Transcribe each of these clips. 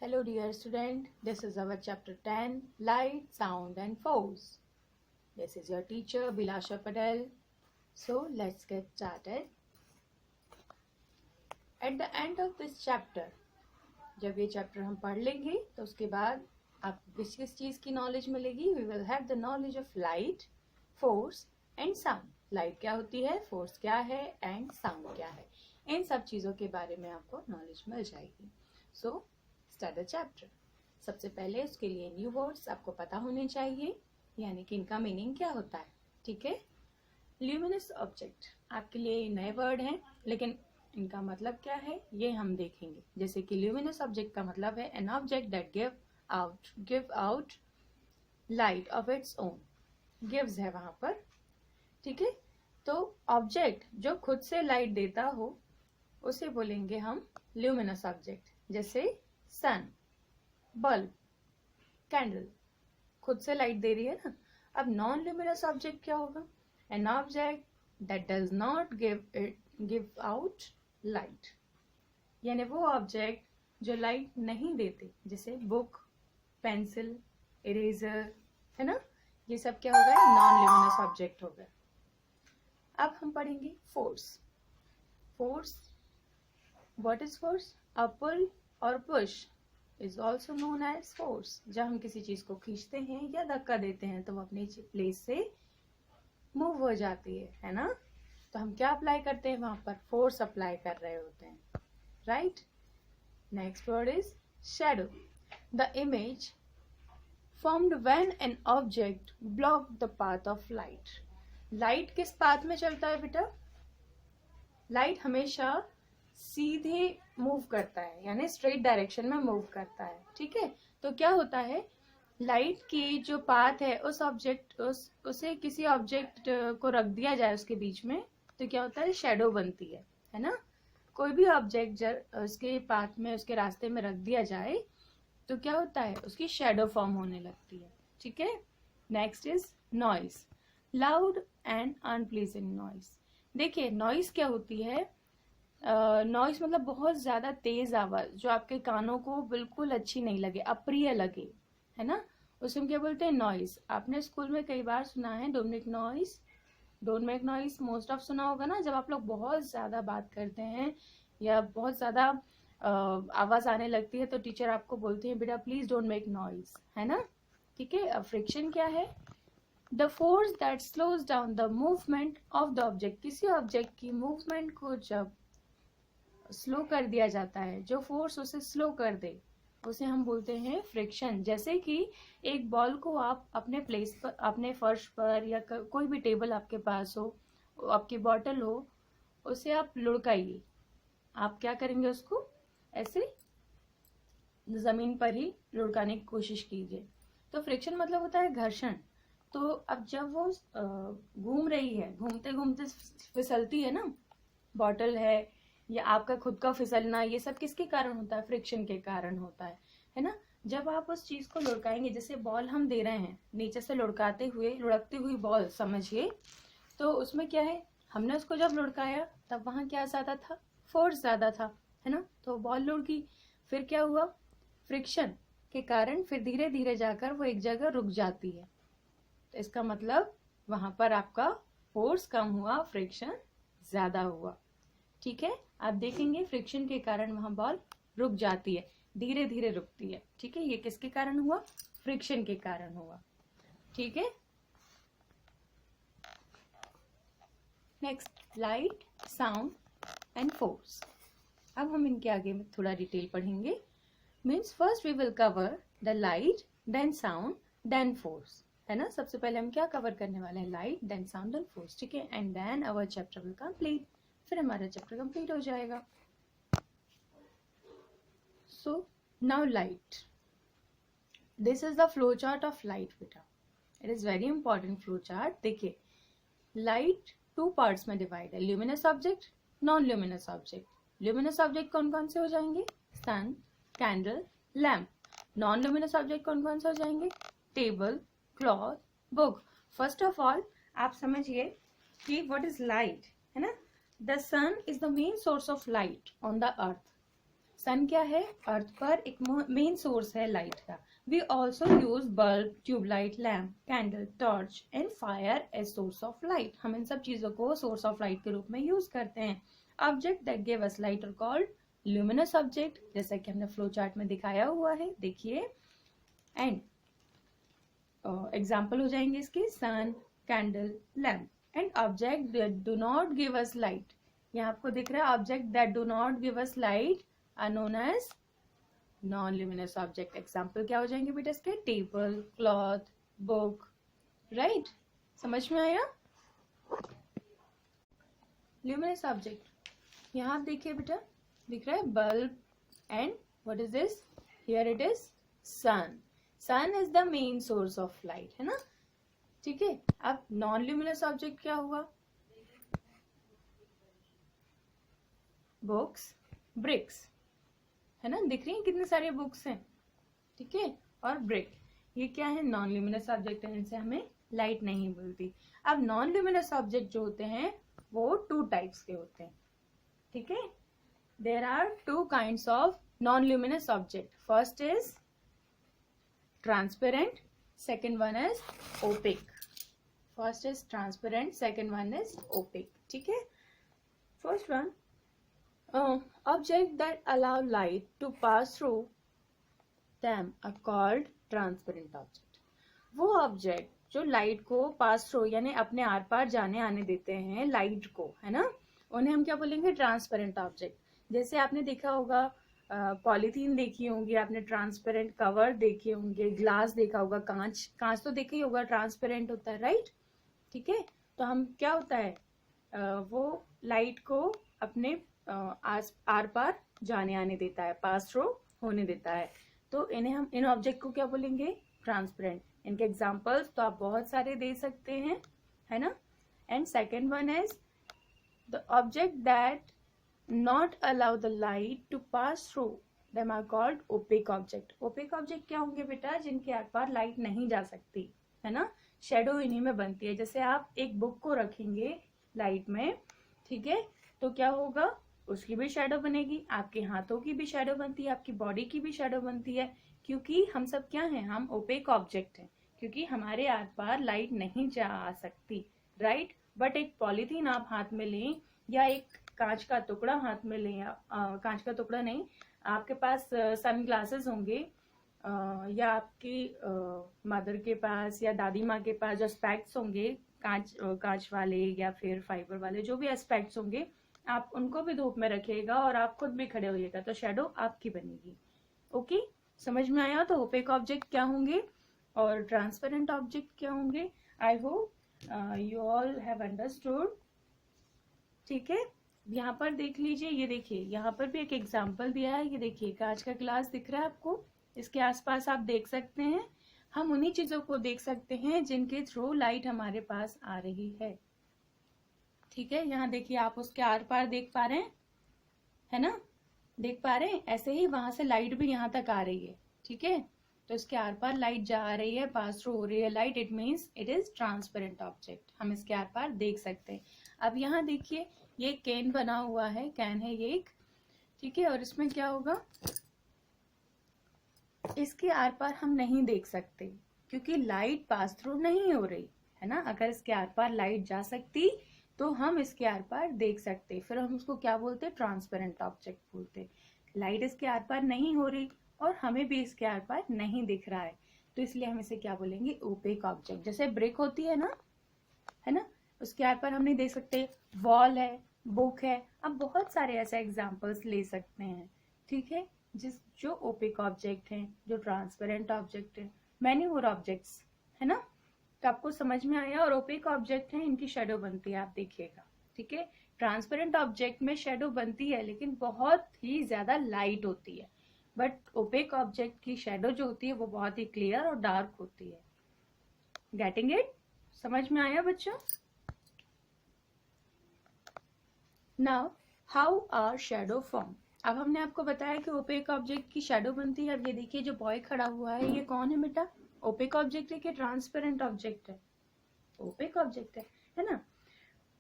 Hello dear student, this is our chapter 10, Light, Sound and Force. This is your teacher Bilasha Patel. So let's get started. At the end of this chapter, जब ये chapter हम पढ़ लेंगे तो उसके बाद आपको किस चीज़ की knowledge मिलेगी? We will have the knowledge of light, force and sound. Light क्या होती है, force क्या है and sound क्या है, इन सब चीज़ों के बारे में आपको knowledge मिल जाएगी. So start the chapter. सबसे पहले उसके लिए न्यू वर्ड्स आपको पता होने चाहिए, यानी कि इनका मीनिंग क्या होता है. ठीक है. ल्यूमिनस ऑब्जेक्ट आपके लिए नए वर्ड हैं, लेकिन इनका मतलब क्या है ये हम देखेंगे. जैसे कि ल्यूमिनस ऑब्जेक्ट का मतलब है an object that give out light of its own. Gives है वहां पर. ठीक है. तो ऑब्जेक्ट जो खुद से लाइट देता हो उसे बोलेंगे हम ल्यूमिनस ऑब्जेक्ट. जैसे सन, बल्ब, कैंडल खुद से लाइट दे रही है ना. अब नॉन ल्यूमिनस ऑब्जेक्ट क्या होगा? An object that does not give out light, यानी वो ऑब्जेक्ट जो लाइट नहीं देते, जैसे बुक, पेंसिल, इरेजर, है ना. ये सब क्या हो गए? नॉन ल्यूमिनस ऑब्जेक्ट हो गए. अब हम पढ़ेंगे force. Force, what is force? A pull और push is also known as force. जब हम किसी चीज को खींचते हैं या धक्का देते हैं तो वो अपनी प्लेस से मूव हो जाती है ना. तो हम क्या अप्लाई करते हैं? वहां पर फोर्स अप्लाई कर रहे होते हैं. Right. Next word is shadow. The image formed when an object block the path of light. Light किस पाथ में चलता है बेटा? लाइट हमेशा सीधे मूव करता है, यानी स्ट्रेट डायरेक्शन में मूव करता है. ठीक है. तो क्या होता है, लाइट की जो पाथ है उस ऑब्जेक्ट उसे किसी ऑब्जेक्ट को रख दिया जाए उसके बीच में, तो क्या होता है? शैडो बनती है ना. कोई भी ऑब्जेक्ट उसके पाथ में, उसके रास्ते में रख दिया जाए तो क्या होता है? उसकी शैडो फॉर्म होने लगती है. ठीक है. Next is noise. Loud and unpleasant noise. देखिए नॉइज क्या होती है? नॉइज मतलब बहुत ज्यादा तेज आवाज जो आपके कानों को बिल्कुल अच्छी नहीं लगे, अप्रिय लगे, है ना. उसे हम क्या बोलते हैं? नॉइज. आपने स्कूल में कई बार सुना है don't make noise. Don't make noise most of सुना होगा ना. जब आप लोग बहुत ज्यादा बात करते हैं या बहुत ज्यादा आवाज आने लगती है तो टीचर आपको बोलते हैं बेटा प्लीज डोंट मेक नॉइज, है ना. ठीक है. अब फ्रिक्शन क्या है? The force that slows down the movement of the object. किसी ऑब्जेक्ट की मूवमेंट को जब स्लो कर दिया जाता है, जो फोर्स उसे स्लो कर दे उसे हम बोलते हैं फ्रिक्शन. जैसे कि एक बॉल को आप अपने प्लेस पर, अपने फर्श पर या कोई भी टेबल आपके पास हो, आपकी बॉटल हो, उसे आप लुढ़काइए. आप क्या करेंगे? उसको ऐसे जमीन पर ही लुढ़काने की कोशिश कीजिए. तो फ्रिक्शन मतलब होता है घर्षण. तो अब जब वो घूम रही है, घूमते घूमते फिसलती है ना, बॉटल है या आपका खुद का फिसलना, ये सब किसके कारण होता है? फ्रिक्शन के कारण होता है ना. जब आप उस चीज को लुढ़काएंगे, जैसे बॉल हम दे रहे हैं नीचे से लुढ़कती हुई बॉल समझिए, तो उसमें क्या है? हमने उसको जब लुढ़काया तब वहां क्या ज्यादा था? फोर्स ज्यादा था, है ना. तो बॉल लुढ़की, फिर क्या हुआ? फ्रिक्शन के कारण फिर धीरे धीरे जाकर वो एक जगह रुक जाती है. तो इसका मतलब वहां पर आपका फोर्स कम हुआ, फ्रिक्शन ज्यादा हुआ. ठीक है. आप देखेंगे फ्रिक्शन के कारण वहां बॉल रुक जाती है, धीरे धीरे रुकती है. ठीक है. ये किसके कारण हुआ? फ्रिक्शन के कारण हुआ. ठीक है. Next, light, sound and force. अब हम इनके आगे में थोड़ा डिटेल पढ़ेंगे. Means first we will cover the light, then sound, then force, है ना. सबसे पहले हम क्या कवर करने वाले हैं? Light, then sound and force. ठीक है. And then our chapter will complete. फिर हमारा चैप्टर कंप्लीट हो जाएगा. So now light. This is the flow chart of light बेटा. It is very important flow chart. देखिए लाइट टू पार्ट्स में divide है, luminous object, non luminous object. Luminous object कौन कौन से हो जाएंगे? Sun, candle, lamp. Non luminous object कौन कौन से हो जाएंगे? Table, cloth, book. First of all आप समझिए कि व्हाट इज लाइट, है ना. The sun is the main source of light on the earth. सन क्या है? अर्थ पर एक मेन सोर्स है लाइट का. We also use bulb, tubelight, lamp, candle, torch and fire as source of light. हम इन सब चीजों को सोर्स ऑफ लाइट के रूप में यूज करते हैं. Object that give us light are called luminous object, जैसा कि हमने फ्लो चार्ट में दिखाया हुआ है, देखिए. एंड एग्जाम्पल हो जाएंगे इसके sun, candle, lamp. And object that do not give us light, यहाँ आपको दिख रहा है object that do not give us light are known as non luminous object. Example क्या हो जाएंगे बेटा इसके? Table, cloth, book. राइट, समझ में आया? ल्यूमिनस ऑब्जेक्ट यहाँ आप देखिए बेटा, दिख रहा है bulb. And what is this? Here it is sun. Sun is the main source of light, है ना? ठीक है. अब नॉन ल्यूमिनस ऑब्जेक्ट क्या हुआ? बुक्स, ब्रिक्स, है ना? दिख रही है कितने सारे बुक्स हैं, ठीक है, और ब्रिक. ये क्या है? नॉन ल्यूमिनस ऑब्जेक्ट है, इनसे हमें लाइट नहीं मिलती. अब नॉन ल्यूमिनस ऑब्जेक्ट जो होते हैं वो 2 टाइप्स के होते हैं, ठीक है. There are 2 kinds of non luminous object. First is transparent, second one is opaque. First is transparent, second one is opaque, ठीक है. First one, objects that allow light to pass through them are called transparent object. वो object जो light को pass through यानी अपने are पार जाने आने देते हैं लाइट को, है ना, उन्हें हम क्या बोलेंगे? Transparent object. जैसे आपने देखा होगा, पॉलीथीन देखी होंगी आपने, ट्रांसपेरेंट कवर देखे होंगे, ग्लास देखा होगा, कांच तो देखा ही होगा, ट्रांसपेरेंट होता है, राइट? ठीक है. तो हम क्या होता है, वो लाइट को अपने आर पार जाने आने देता है, पास थ्रू होने देता है. तो इन्हें हम, इन ऑब्जेक्ट को क्या बोलेंगे? ट्रांसपेरेंट. इनके एग्जांपल्स तो आप बहुत सारे दे सकते हैं, है ना. And second one is the object that not allow the light to pass through them are called opaque object. Opaque object क्या होंगे बेटा? जिनके आर पार लाइट नहीं जा सकती, है ना. शेडो इन्हीं में बनती है. जैसे आप एक बुक को रखेंगे लाइट में, ठीक है, तो क्या होगा? उसकी भी शैडो बनेगी, आपके हाथों की भी शैडो बनती है, आपकी बॉडी की भी शैडो बनती है, क्योंकि हम सब क्या हैं? हम ओपेक ऑब्जेक्ट हैं, क्योंकि हमारे आर पार लाइट नहीं जा आ सकती, राइट. बट एक पॉलीथीन आप हाथ में लें या एक कांच का टुकड़ा हाथ में लें, कांच का टुकड़ा नहीं, आपके पास सन ग्लासेस होंगे, या आपकी मदर के पास या दादी माँ के पास जो स्पेक्ट्स होंगे, कांच वाले या फिर फाइबर वाले, जो भी एस्पेक्ट्स होंगे, आप उनको भी धूप में रखिएगा और आप खुद भी खड़े होइएगा, तो शेडो आपकी बनेगी. ओके, समझ में आया? तो ओपेक ऑब्जेक्ट क्या होंगे और ट्रांसपेरेंट ऑब्जेक्ट क्या होंगे. I hope you all have understood. ठीक है, यहाँ पर देख लीजिए, ये देखिए यहाँ पर भी एक एग्जाम्पल दिया है. ये देखिए कांच का ग्लास दिख रहा है आपको, इसके आसपास आप देख सकते हैं. हम उन्हीं चीजों को देख सकते हैं जिनके थ्रू लाइट हमारे पास आ रही है. ठीक है, यहाँ देखिए आप उसके आर पार देख पा रहे हैं, है ना, देख पा रहे हैं. ऐसे ही वहां से लाइट भी यहाँ तक आ रही है, ठीक है. तो इसके आर पार लाइट जा रही है, पास थ्रू हो रही है light, it means it is transparent object. हम इसके आर पार देख सकते हैं. अब यहाँ देखिए ये कैन बना हुआ है, कैन है ये एक, ठीक है, और इसमें क्या होगा, इसके आर पार हम नहीं देख सकते क्योंकि लाइट पास थ्रू नहीं हो रही, है ना. अगर इसके आर पार लाइट जा सकती तो हम इसके आर पार देख सकते, फिर हम उसको क्या बोलते? ट्रांसपेरेंट ऑब्जेक्ट बोलते. लाइट इसके आर पार नहीं हो रही और हमें भी इसके आर पार नहीं दिख रहा है, तो इसलिए हम इसे क्या बोलेंगे? Opaque object. जैसे ब्रिक होती है ना, है ना, उसके आर पार हम नहीं देख सकते. वॉल है, बुक है, अब बहुत सारे ऐसे एग्जाम्पल्स ले सकते हैं, ठीक है, जो ओपेक ऑब्जेक्ट हैं, जो ट्रांसपेरेंट ऑब्जेक्ट है, मैनी मोर ऑब्जेक्ट्स, है ना. तो आपको समझ में आया. और ओपेक ऑब्जेक्ट है, इनकी शेडो बनती है, आप देखिएगा, ठीक है. ट्रांसपेरेंट ऑब्जेक्ट में शेडो बनती है लेकिन बहुत ही ज्यादा लाइट होती है, बट ओपेक ऑब्जेक्ट की शेडो जो होती है वो बहुत ही क्लियर और डार्क होती है. Getting it? समझ में आया बच्चों? Now how are shadow form. अब हमने आपको बताया कि ओपेक ऑब्जेक्ट की शेडो बनती है. अब ये देखिए जो बॉय खड़ा हुआ है, ये कौन है बेटा? ओपेक ऑब्जेक्ट है कि ट्रांसपेरेंट ऑब्जेक्ट है? ओपेक ऑब्जेक्ट है ना.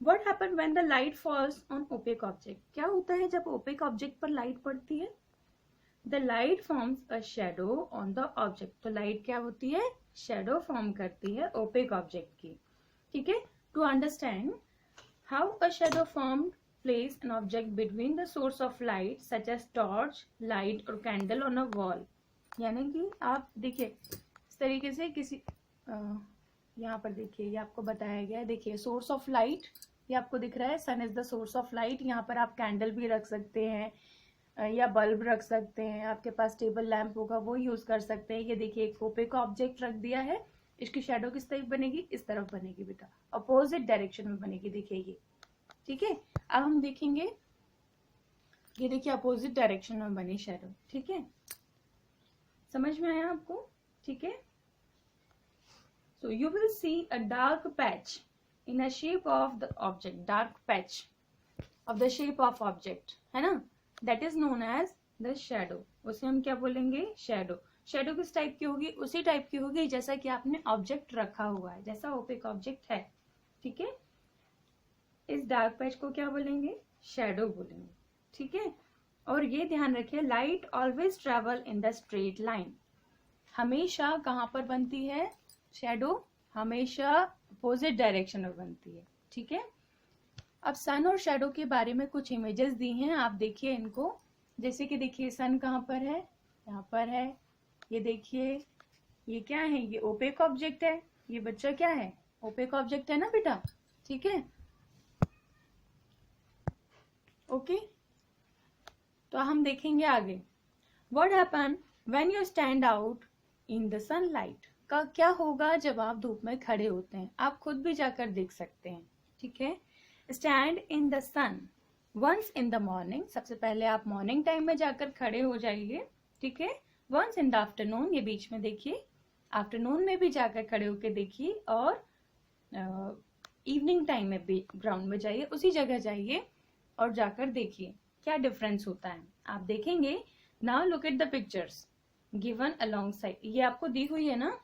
What happen when the light falls on opaque object? क्या होता है जब ओपेक ऑब्जेक्ट पर लाइट पड़ती है? The light forms a shadow on the object. तो लाइट क्या होती है, शेडो फॉर्म करती है ओपेक ऑब्जेक्ट की, ठीक है। To understand how a shadow form place an object between the source of light such as torch, light और कैंडल ऑन अ वॉल। यानी कि आप देखिए इस तरीके से किसी यहाँ पर देखिए, ये आपको बताया गया है, देखिए सोर्स ऑफ लाइट ये आपको दिख रहा है, sun is the source of light. यहाँ पर आप कैंडल भी रख सकते हैं या बल्ब रख सकते हैं, आपके पास टेबल लैंप होगा वो यूज कर सकते हैं। ये देखिए एक ओपेक ऑब्जेक्ट रख दिया है, इसकी शेडो किस तरफ बनेगी, इस तरफ बनेगी बेटा, अपोजिट डायरेक्शन में बनेगी, देखिए ये, ठीक है। अब हम देखेंगे, ये देखिए अपोजिट डायरेक्शन में बनी शेडो, ठीक है, समझ में आया आपको, ठीक है। So you will see a dark patch in a shape of the object, dark patch of the shape of object, है ना, that is known as the shadow। उसे हम क्या बोलेंगे, शेडो। शेडो किस टाइप की होगी, उसी टाइप की होगी जैसा कि आपने ऑब्जेक्ट रखा हुआ है, जैसा ओपेक ऑब्जेक्ट है, ठीक है। इस डार्क पैच को क्या बोलेंगे, शेडो बोलेंगे, ठीक है। और ये ध्यान रखिए, light always travel in the straight line. हमेशा कहाँ पर बनती है शेडो, हमेशा अपोजिट डायरेक्शन में बनती है, ठीक है। अब सन और शेडो के बारे में कुछ इमेजेस दी हैं, आप देखिए इनको। जैसे कि देखिए सन कहाँ पर है, यहाँ पर है, ये देखिए ये क्या है, ये ओपेक ऑब्जेक्ट है, ये बच्चा क्या है, ओपेक ऑब्जेक्ट है ना बेटा, ठीक है, ओके। तो हम देखेंगे आगे, what happen when you stand out in the sunlight. का क्या होगा जब आप धूप में खड़े होते हैं, आप खुद भी जाकर देख सकते हैं, ठीक है। Stand in the sun once in the morning, सबसे पहले आप मॉर्निंग टाइम में जाकर खड़े हो जाइए, ठीक है। वंस इन द आफ्टरनून, ये बीच में देखिए, आफ्टरनून में भी जाकर खड़े होकर देखिए, और इवनिंग टाइम में भी ग्राउंड में जाइए, उसी जगह जाइए और जाकर देखिए क्या डिफरेंस होता है, आप देखेंगे। Now look at the pictures given along side, ये आपको दी हुई है ना,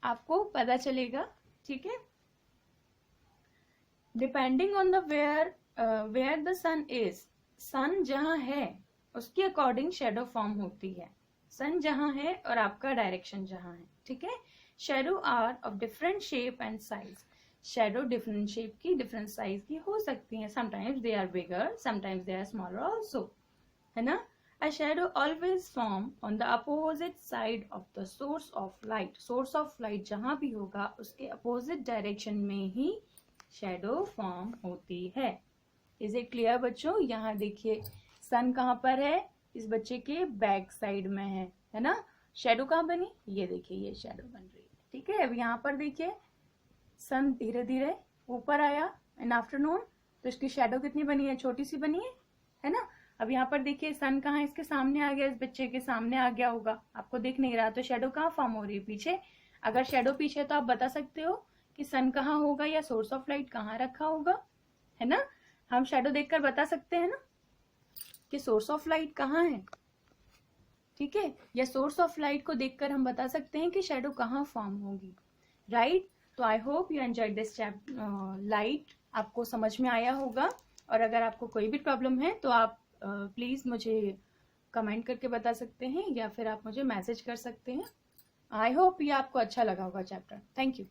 आपको पता चलेगा, ठीक है। Depending on the where the sun is, sun जहां है उसके अकॉर्डिंग शेडो फॉर्म होती है, सन जहां है और आपका डायरेक्शन जहां है, ठीक है। Shadow are of different shape and size, shadow different shape की, डिफरेंट साइज की हो सकती है, sometimes they are bigger, sometimes they are smaller also, है ना। A shadow always form on the opposite side of the source of light। source of light जहां भी होगा उसके opposite direction में ही shadow form होती है। Is it clear बच्चों? यहाँ देखिए sun कहाँ पर है, इस बच्चे के बैक साइड में है ना। shadow कहाँ बनी, ये देखिए ये shadow बन रही है, ठीक है। अब यहाँ पर देखिए sun धीरे धीरे ऊपर आया इन आफ्टरनून, तो इसकी shadow कितनी बनी है, छोटी सी बनी है ना। अब यहाँ पर देखिए सन कहाँ है, इसके सामने आ गया, इस बच्चे के सामने आ गया होगा, आपको दिख नहीं रहा, तो शेडो कहाँ फॉर्म हो रही है, पीछे। अगर शेडो पीछे है तो आप बता सकते हो कि सन कहाँ होगा या सोर्स ऑफ लाइट कहाँ रखा होगा, है ना। हम शेडो देखकर बता सकते हैं ना कि सोर्स ऑफ लाइट कहाँ है, ठीक है, या सोर्स ऑफ लाइट को देखकर हम बता सकते हैं कि शेडो कहाँ फॉर्म होगी, राइट। तो I hope you enjoyed this light, आपको समझ में आया होगा। और अगर आपको कोई भी प्रॉब्लम है तो आप प्लीज़ मुझे कमेंट करके बता सकते हैं या फिर आप मुझे मैसेज कर सकते हैं। आई होप ये आपको अच्छा लगा होगा चैप्टर। Thank you.